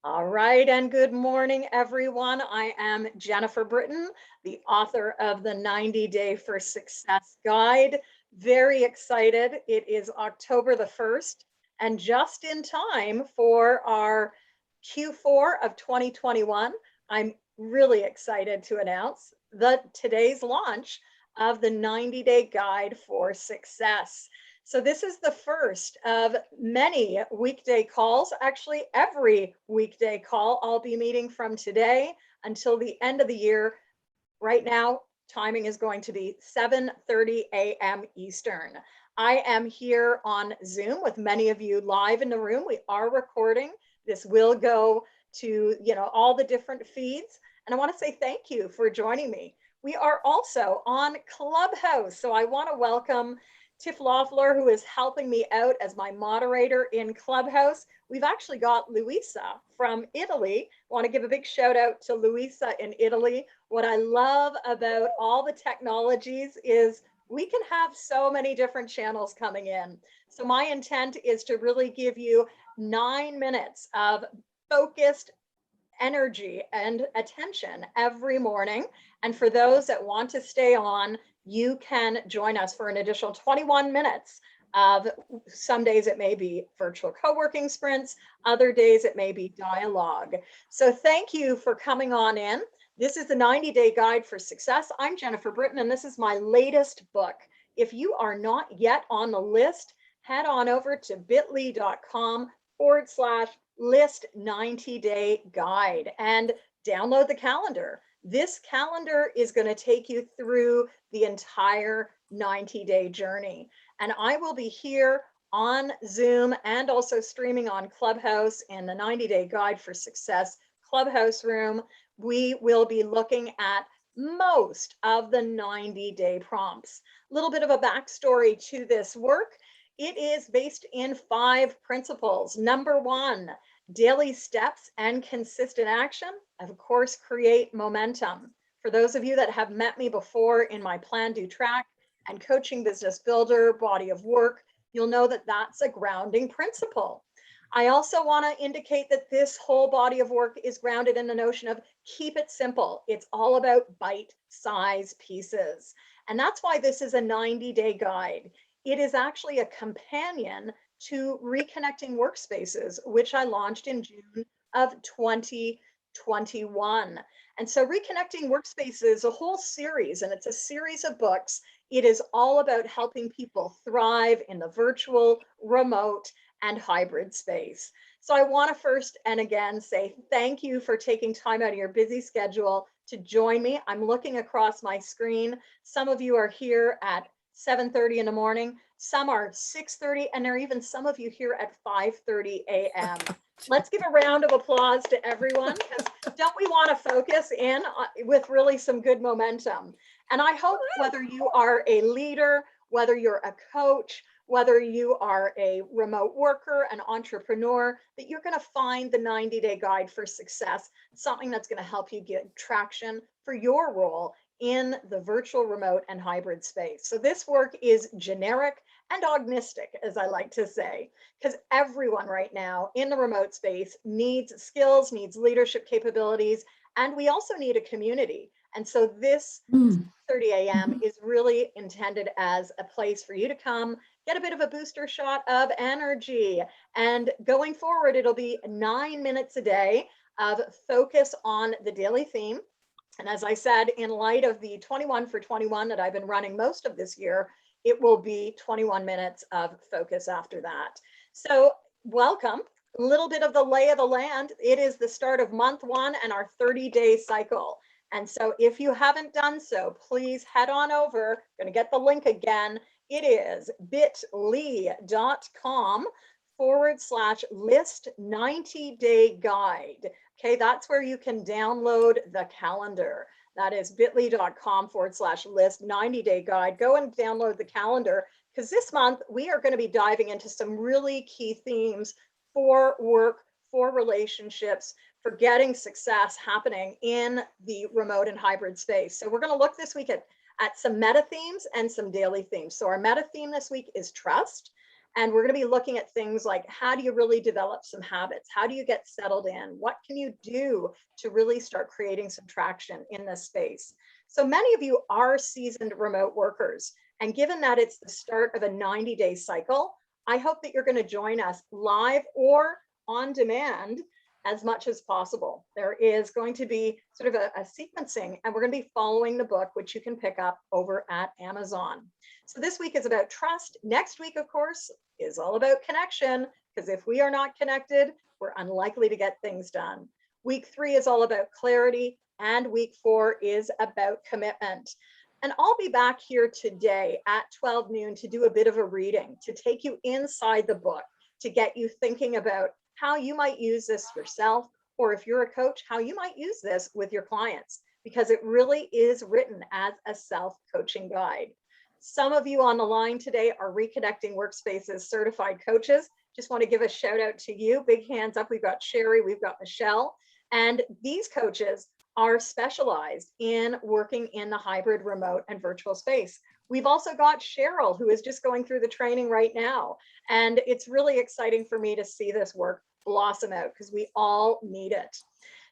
All right, and good morning, everyone. I am Jennifer Britton, the author of the 90 Day for Success Guide. Very excited. It is October the 1st, and just in time for our Q4 of 2021. I'm really excited to announce today's launch of the 90 Day Guide for Success. So this is the first of many weekday calls. Actually, every weekday call I'll be meeting from today until the end of the year. Right now, timing is going to be 7:30 a.m. Eastern. I am here on Zoom with many of you live in the room. We are recording. This will go to, all the different feeds. And I want to say thank you for joining me. We are also on Clubhouse. So I want to welcome Tiff Loeffler, who is helping me out as my moderator in Clubhouse. We've actually got Luisa from Italy. I want to give a big shout out to Luisa in Italy. What I love about all the technologies is we can have so many different channels coming in. So my intent is to really give you 9 minutes of focused energy and attention every morning. And for those that want to stay on, you can join us for an additional 21 minutes of, some days it may be virtual co-working sprints, other days it may be dialogue. So thank you for coming on in. This is the 90 Day Guide for Success. I'm Jennifer Britton, and this is my latest book. If you are not yet on the list, head on over to bit.ly/list 90 Day Guide and download the calendar. This calendar is going to take you through the entire 90-day journey. And I will be here on Zoom and also streaming on Clubhouse in the 90 Day Guide for Success Clubhouse room. We will be looking at most of the 90-day prompts. A little bit of a backstory to this work. It is based in 5 principles. Number 1, daily steps and consistent action, of course, create momentum. For those of you that have met me before in my Plan, Do, Track and Coaching Business Builder body of work, you'll know that that's a grounding principle. I also want to indicate that this whole body of work is grounded in the notion of keep it simple. It's all about bite-sized pieces. And that's why this is a 90-day guide. It is actually a companion to Reconnecting Workspaces, which I launched in June of 2021. And so Reconnecting Workspaces is a whole series, and it's a series of books. It is all about helping people thrive in the virtual, remote, and hybrid space. So I want to first and again say thank you for taking time out of your busy schedule to join me. I'm looking across my screen. Some of you are here at 7:30 in the morning. Some are 6:30, and there are even some of you here at 5:30 a.m. Let's give a round of applause to everyone, because don't we want to focus in with really some good momentum? And I hope whether you are a leader, whether you're a coach, whether you are a remote worker, an entrepreneur, that you're going to find the 90 Day Guide for Success, something that's going to help you get traction for your role in the virtual, remote, and hybrid space. So this work is generic and agnostic, as I like to say, because everyone right now in the remote space needs skills, needs leadership capabilities, and we also need a community. And so this 30 a.m. is really intended as a place for you to come, get a bit of a booster shot of energy. And going forward, it'll be 9 minutes a day of focus on the daily theme. And as I said, in light of the 21 for 21 that I've been running most of this year, it will be 21 minutes of focus after that. So welcome. A little bit of the lay of the land. It is the start of month 1 and our 30-day cycle. And so if you haven't done so, please head on over. I'm going to get the link again. It is bit.ly.com/list 90 Day Guide. Okay, that's where you can download the calendar. That is bit.ly.com/list 90 Day Guide. Go and download the calendar, because this month we are going to be diving into some really key themes for work, for relationships, for getting success happening in the remote and hybrid space. So we're going to look this week at some meta themes and some daily themes. So our meta theme this week is trust. And we're going to be looking at things like, how do you really develop some habits? How do you get settled in? What can you do to really start creating some traction in this space? So many of you are seasoned remote workers. And given that it's the start of a 90-day cycle, I hope that you're going to join us live or on demand as much as possible. There is going to be sort of a sequencing, and we're going to be following the book, which you can pick up over at Amazon. So this week is about trust. Next week, of course, is all about connection, because if we are not connected, we're unlikely to get things done. Week 3 is all about clarity, and week 4 is about commitment. And I'll be back here today at 12 noon to do a bit of a reading, to take you inside the book, to get you thinking about how you might use this yourself, or if you're a coach, how you might use this with your clients, because it really is written as a self-coaching guide. Some of you on the line today are Reconnecting Workspaces certified coaches. Just want to give a shout out to you. Big hands up. We've got Sherry, we've got Michelle, and these coaches are specialized in working in the hybrid, remote, and virtual space. We've also got Cheryl, who is just going through the training right now. And it's really exciting for me to see this work blossom out, because we all need it.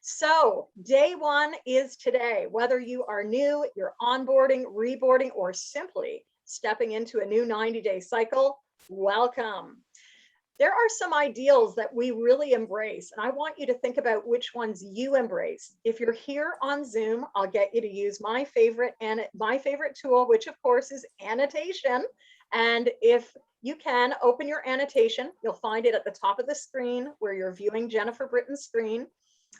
So day 1 is today. Whether you are new, you're onboarding, reboarding, or simply stepping into a new 90-day cycle, welcome. There are some ideals that we really embrace, and I want you to think about which ones you embrace. If you're here on Zoom, I'll get you to use my favorite tool, which of course is annotation. And if you can open your annotation, you'll find it at the top of the screen where you're viewing Jennifer Britton's screen.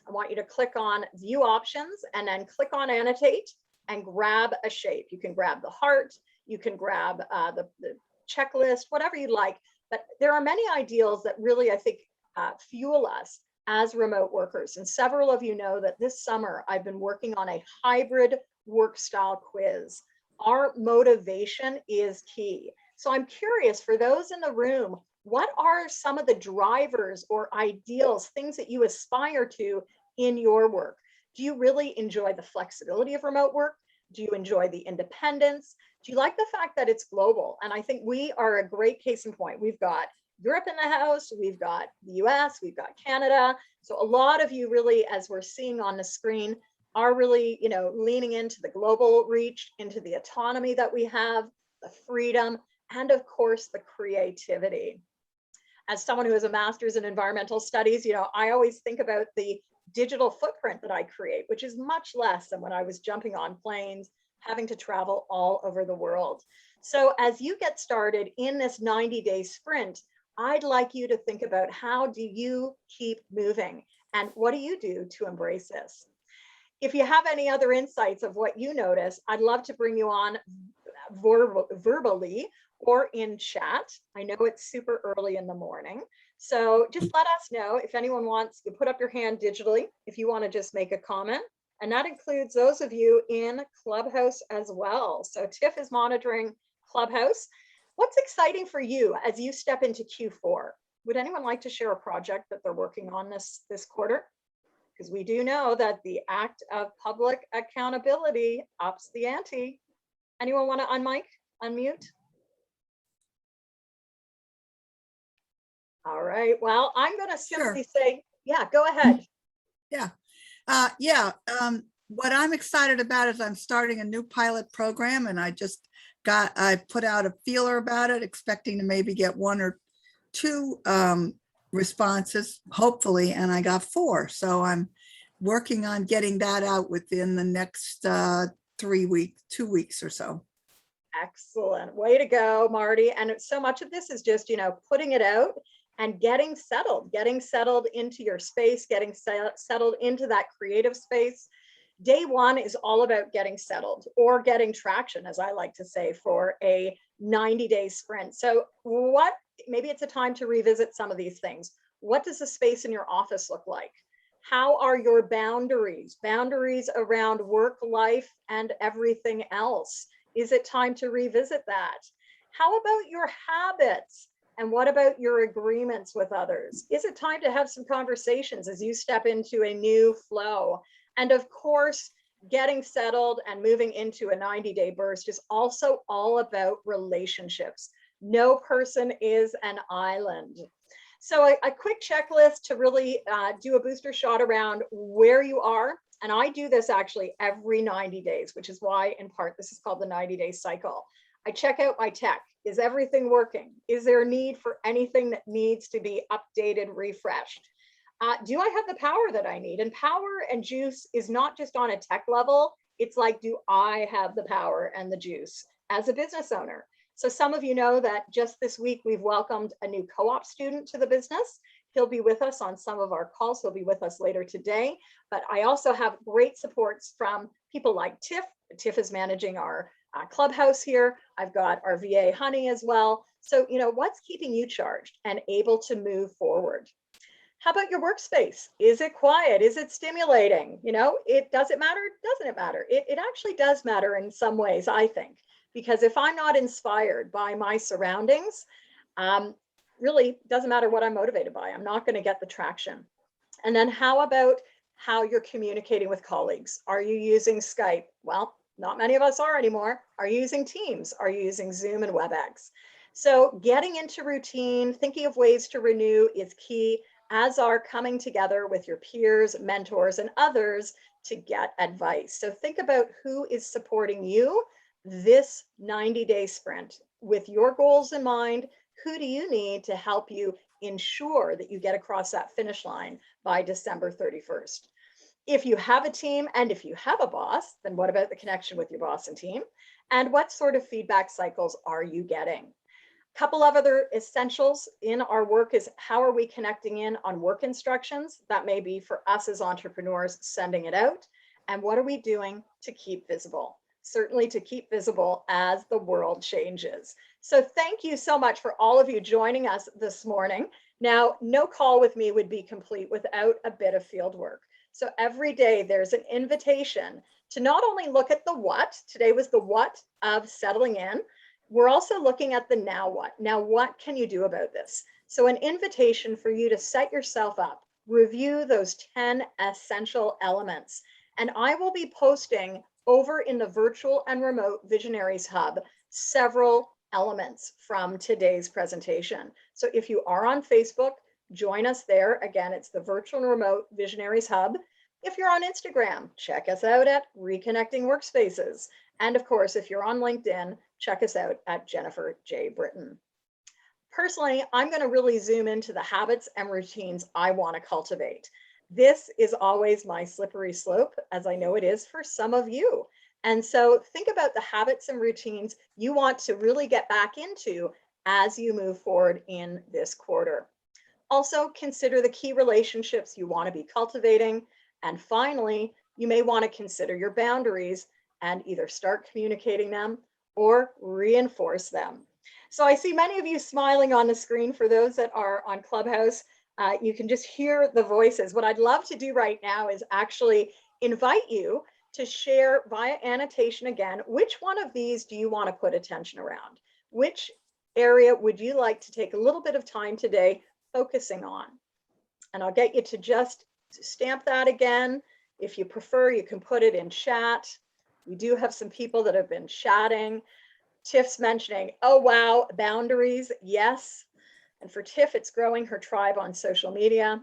I want you to click on View Options and then click on Annotate and grab a shape. You can grab the heart, you can grab the checklist, whatever you'd like. But there are many ideals that really, I think, fuel us as remote workers. And several of you know that this summer I've been working on a hybrid work style quiz. Our motivation is key. So I'm curious, for those in the room, what are some of the drivers or ideals, things that you aspire to in your work? Do you really enjoy the flexibility of remote work? Do you enjoy the independence? Do you like the fact that it's global? And I think we are a great case in point. We've got Europe in the house, we've got the US, we've got Canada. So a lot of you really, as we're seeing on the screen, are really, leaning into the global reach, into the autonomy that we have, the freedom, and of course, the creativity. As someone who has a master's in environmental studies, I always think about the digital footprint that I create, which is much less than when I was jumping on planes, having to travel all over the world. So as you get started in this 90-day sprint, I'd like you to think about, how do you keep moving and what do you do to embrace this? If you have any other insights of what you notice, I'd love to bring you on verbally or in chat. I know it's super early in the morning. So just let us know if anyone wants to put up your hand digitally, if you want to just make a comment. And that includes those of you in Clubhouse as well. So Tiff is monitoring Clubhouse. What's exciting for you as you step into Q4? Would anyone like to share a project that they're working on this quarter? Because we do know that the act of public accountability ups the ante. Anyone want to unmute? All right, well, I'm going to simply say, yeah, go ahead. Yeah. What I'm excited about is I'm starting a new pilot program, and I put out a feeler about it, expecting to maybe get 1 or 2 responses, hopefully, and I got 4. So I'm working on getting that out within the next 2 weeks or so. Excellent. Way to go, Marty. And so much of this is just, putting it out and getting settled into your space, getting settled into that creative space. Day 1 is all about getting settled, or getting traction, as I like to say, for a 90-day sprint. So maybe it's a time to revisit some of these things. What does the space in your office look like? How are your boundaries around work, life, and everything else? Is it time to revisit that? How about your habits? And what about your agreements with others? Is it time to have some conversations as you step into a new flow? And of course, getting settled and moving into a 90-day burst is also all about relationships. No person is an island. So a quick checklist to really do a booster shot around where you are. And I do this actually every 90 days, which is why in part this is called the 90-day cycle. I check out my tech. Is everything working? Is there a need for anything that needs to be updated, refreshed? Do I have the power that I need? And power and juice is not just on a tech level. It's like, do I have the power and the juice as a business owner? So some of you know that just this week, we've welcomed a new co-op student to the business. He'll be with us on some of our calls. He'll be with us later today. But I also have great supports from people like Tiff. Tiff is managing our clubhouse here. I've got our VA Honey as well. So, what's keeping you charged and able to move forward? How about your workspace? Is it quiet? Is it stimulating? Does it matter? Doesn't it matter? It actually does matter in some ways, I think, because if I'm not inspired by my surroundings, really doesn't matter what I'm motivated by. I'm not going to get the traction. And then how about how you're communicating with colleagues? Are you using Skype? Well, not many of us are anymore. Are you using Teams? Are you using Zoom and WebEx? So getting into routine, thinking of ways to renew is key, as are coming together with your peers, mentors, and others to get advice. So think about who is supporting you this 90-day sprint with your goals in mind. Who do you need to help you ensure that you get across that finish line by December 31st? If you have a team and if you have a boss, then what about the connection with your boss and team? And what sort of feedback cycles are you getting? Couple of other essentials in our work is how are we connecting in on work instructions? That may be for us as entrepreneurs sending it out. And what are we doing to keep visible? Certainly to keep visible as the world changes. So thank you so much for all of you joining us this morning. Now, no call with me would be complete without a bit of field work. So every day there's an invitation to not only look at the what, today was the what of settling in, we're also looking at the now what. Now, what can you do about this? So an invitation for you to set yourself up, review those 10 essential elements. And I will be posting over in the virtual and remote Visionaries Hub several elements from today's presentation. So if you are on Facebook, join us there. Again, it's the virtual and remote Visionaries Hub. If you're on Instagram, check us out at Reconnecting Workspaces. And of course, if you're on LinkedIn, check us out at Jennifer J. Britton. Personally, I'm going to really zoom into the habits and routines I want to cultivate. This is always my slippery slope, as I know it is for some of you. And so think about the habits and routines you want to really get back into as you move forward in this quarter. Also, consider the key relationships you want to be cultivating. And finally, you may want to consider your boundaries and either start communicating them or reinforce them. So I see many of you smiling on the screen. For those that are on Clubhouse, you can just hear the voices. What I'd love to do right now is actually invite you to share via annotation again, which one of these do you want to put attention around? Which area would you like to take a little bit of time today focusing on? And I'll get you to just stamp that again. If you prefer, you can put it in chat. We do have some people that have been chatting. Tiff's mentioning, oh, wow, boundaries. Yes. And for Tiff, it's growing her tribe on social media.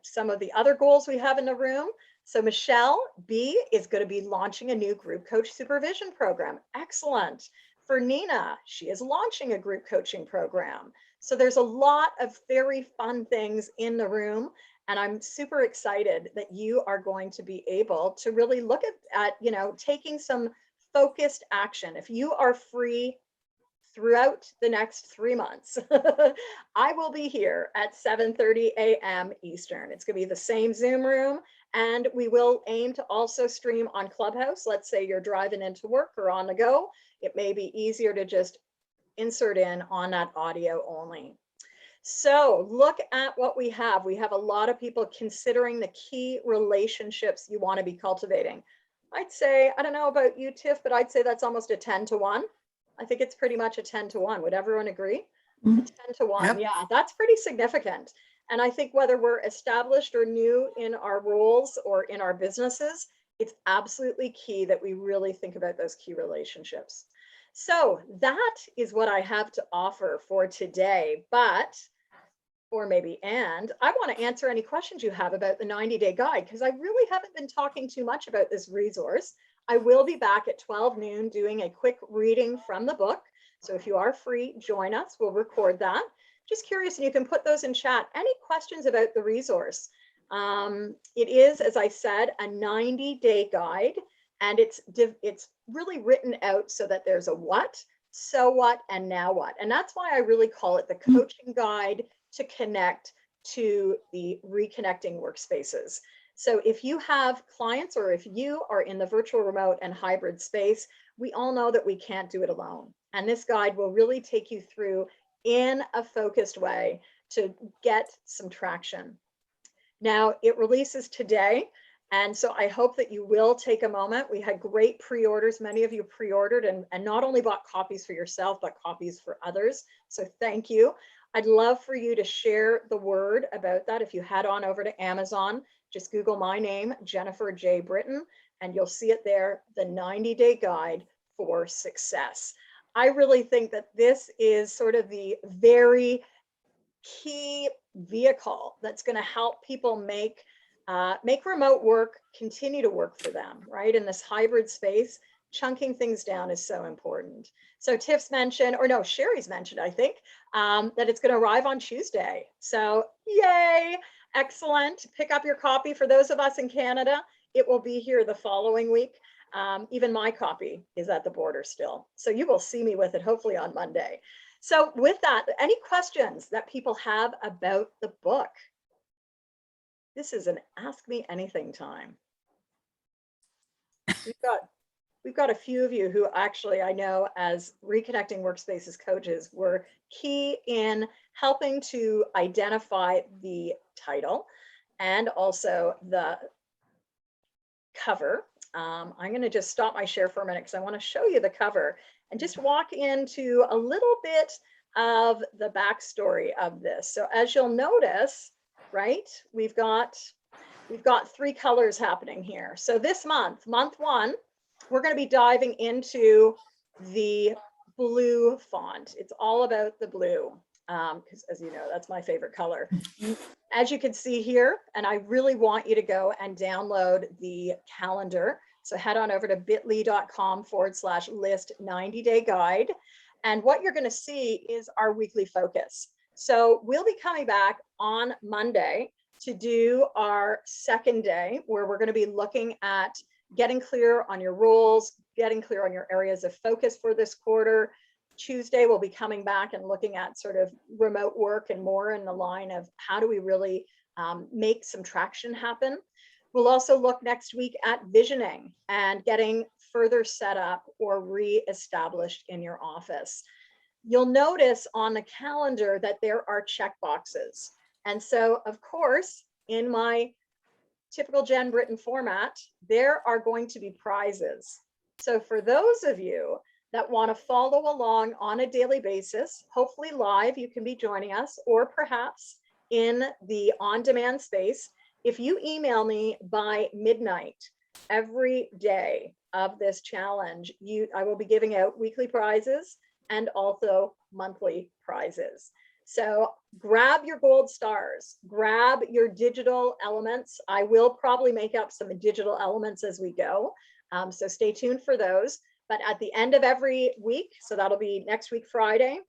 Some of the other goals we have in the room. So Michelle B is going to be launching a new group coach supervision program. Excellent. For Nina, she is launching a group coaching program. So there's a lot of very fun things in the room. And I'm super excited that you are going to be able to really look at taking some focused action. If you are free throughout the next 3 months, I will be here at 7:30 a.m. Eastern. It's going to be the same Zoom room, and we will aim to also stream on Clubhouse. Let's say you're driving into work or on the go. It may be easier to just insert in on that audio only. So look at what we have. We have a lot of people considering the key relationships you want to be cultivating. I'd say, I don't know about you, Tiff, but I'd say that's almost a 10 to 1. I think it's pretty much a 10 to 1. Would everyone agree? Mm-hmm. 10 to 1. Yep. Yeah, that's pretty significant. And I think whether we're established or new in our roles or in our businesses, it's absolutely key that we really think about those key relationships. So that is what I have to offer for today. But, or maybe, and I want to answer any questions you have about the 90-day guide, because I really haven't been talking too much about this resource. I will be back at 12 noon doing a quick reading from the book. So if you are free, join us. We'll record that. Just curious, and you can put those in chat. Any questions about the resource? It is, as I said, a 90-day guide, and it's really written out so that there's a what, so what, and now what. And that's why I really call it the coaching guide to connect to the Reconnecting Workspaces. So if you have clients, or if you are in the virtual, remote, and hybrid space, we all know that we can't do it alone. And this guide will really take you through in a focused way to get some traction. Now, it releases today, and so I hope that you will take a moment. We had great pre-orders. Many of you pre-ordered and not only bought copies for yourself, but copies for others. So thank you. I'd love for you to share the word about that. If you head on over to Amazon, just Google my name, Jennifer J. Britton, and you'll see it there, the 90-day guide for success. I really think that this is sort of the very key vehicle that's going to help people make remote work continue to work for them, right? In this hybrid space, chunking things down is so important. So Tiff's mentioned, or no, Sherry's mentioned, I think, that it's going to arrive on Tuesday. So yay, excellent. Pick up your copy. For those of us in Canada, it will be here the following week. Even my copy is at the border still. So you will see me with it hopefully on Monday. So with that, any questions that people have about the book? This is an Ask Me Anything time. We've got a few of you who actually I know as Reconnecting Workspaces coaches were key in helping to identify the title and also the cover. I'm going to just stop my share for a minute because I want to show you the cover and just walk into a little bit of the backstory of this. So as you'll notice, right, we've got 3 colors happening here. So this month 1, we're going to be diving into the blue font. It's all about the blue, because as you know, that's my favorite color. As you can see here, and I really want you to go and download the calendar. So head on over to bit.ly.com/list 90-day guide. And what you're going to see is our weekly focus. So we'll be coming back on Monday to do our second day, where we're going to be looking at getting clear on your roles, getting clear on your areas of focus for this quarter. Tuesday, we'll be coming back and looking at sort of remote work and more in the line of how do we really make some traction happen. We'll also look next week at visioning and getting further set up or re-established in your office. You'll notice on the calendar that there are check boxes. And so, of course, in my typical Jen Britton format, there are going to be prizes. So for those of you that want to follow along on a daily basis, hopefully live, you can be joining us, or perhaps in the on-demand space. If you email me by midnight every day of this challenge, I will be giving out weekly prizes and also monthly prizes. So grab your gold stars, grab your digital elements. I will probably make up some digital elements as we go. So stay tuned for those. But at the end of every week, so that'll be next week, Friday,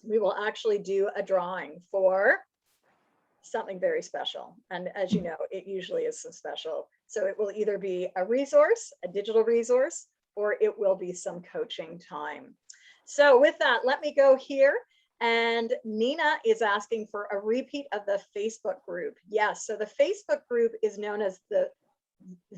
we will actually do a drawing for something very special. And as you know, it usually is so special. So it will either be a resource, a digital resource, or it will be some coaching time. So with that, let me go here. And Nina is asking for a repeat of the Facebook group. Yes, so the Facebook group is known as the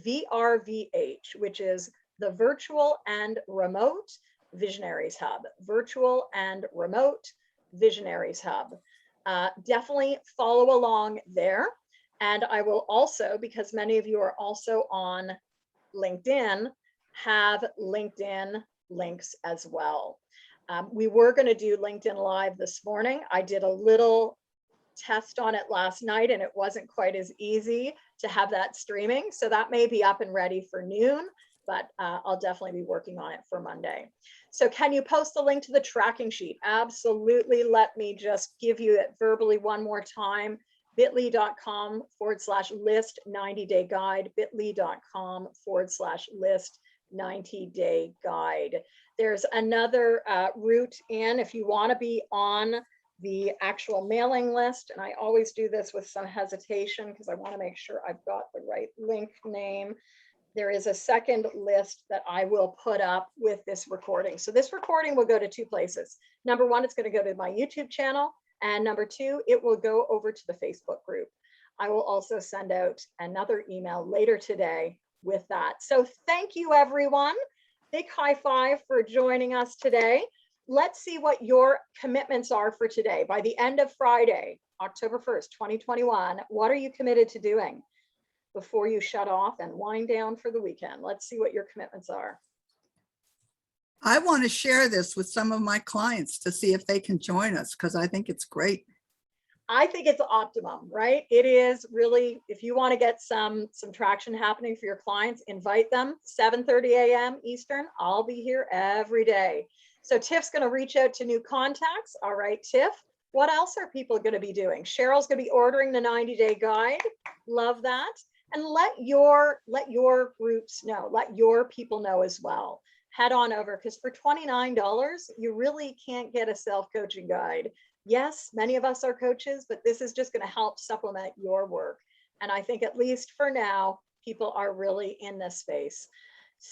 VRVH, which is the Virtual and Remote Visionaries Hub. Virtual and Remote Visionaries Hub. Definitely follow along there. And I will also, because many of you are also on LinkedIn, have LinkedIn links as well. We were going to do LinkedIn Live this morning. I did a little test on it last night, and it wasn't quite as easy to have that streaming. So that may be up and ready for noon. but I'll definitely be working on it for Monday. So can you post the link to the tracking sheet? Absolutely. Let me just give you it verbally one more time. bit.ly.com/list 90-day guide, bit.ly.com/list 90-day guide. There's another route in if you want to be on the actual mailing list. And I always do this with some hesitation because I want to make sure I've got the right link name. There is a second list that I will put up with this recording. So this recording will go to two places. Number one, it's going to go to my YouTube channel. And number two, it will go over to the Facebook group. I will also send out another email later today with that. So thank you, everyone. Big high five for joining us today. Let's see what your commitments are for today. By the end of Friday, October 1st, 2021, what are you committed to doing before you shut off and wind down for the weekend? Let's see what your commitments are. I want to share this with some of my clients to see if they can join us because I think it's great. I think it's optimum, right? It is really, if you want to get some traction happening for your clients, invite them. 7:30 a.m. Eastern. I'll be here every day. So Tiff's going to reach out to new contacts. All right, Tiff, what else are people going to be doing? Cheryl's going to be ordering the 90-day guide. Love that. And let your groups know, let your people know as well. Head on over, because for $29, you really can't get a self-coaching guide. Yes, many of us are coaches, but this is just going to help supplement your work. And I think at least for now, people are really in this space.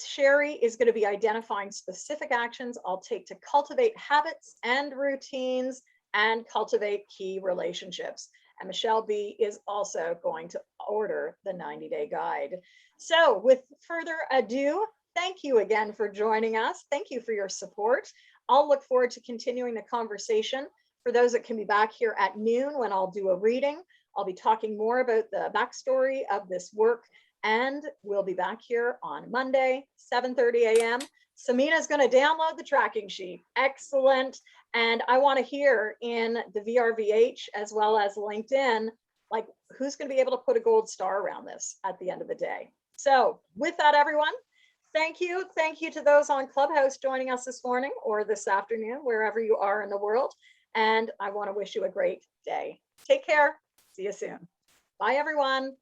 Sherry is going to be identifying specific actions I'll take to cultivate habits and routines and cultivate key relationships. And Michelle B is also going to order the 90-day guide. So with further ado, thank you again for joining us. Thank you for your support. I'll look forward to continuing the conversation. For those that can be back here at noon when I'll do a reading, I'll be talking more about the backstory of this work, and we'll be back here on Monday, 7:30 a.m. Samina's going to download the tracking sheet. Excellent. And I want to hear in the VRVH as well as LinkedIn, like who's going to be able to put a gold star around this at the end of the day. So with that, everyone, thank you. Thank you to those on Clubhouse joining us this morning or this afternoon, wherever you are in the world. And I want to wish you a great day. Take care. See you soon. Bye, everyone.